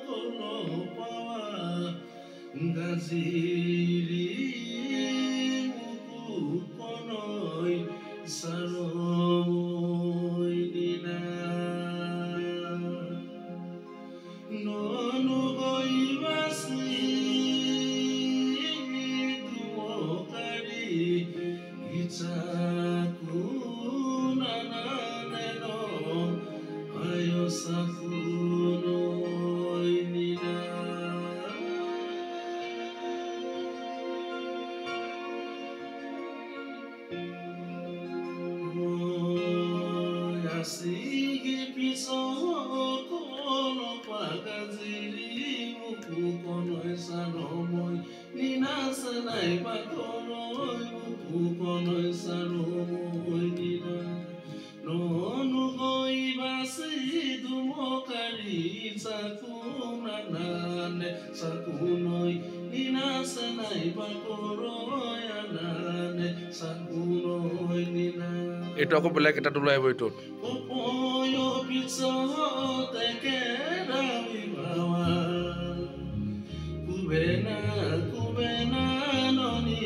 kono pawa ngaziri muku konoi saroi nina nonu goibasi duokari itaku nananeno ayo sakuno inina yasigi piso kono pagaziri muku kono esanomoi nina sanai pakono muku kono esanomoi nina nonu goibasi dumokari sakuna nane sakunoi nina sanai pakoro yanane sakunoi nina এটা আকৌ বেলেগ এটা ওলাই আহিব এইটোত opoyo pizza tekera wibawa kubena kubena noni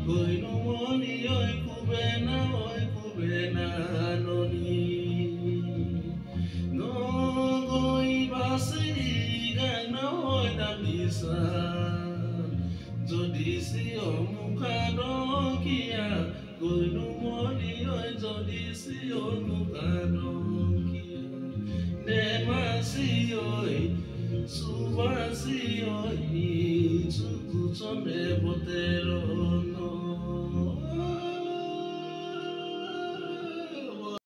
goinu moni oi kubena noni no goibasi gana oi damisa jodisi omukado kia goinu moni oi jodisi omukado kia nemasi oi subasi oi tukuchone botero no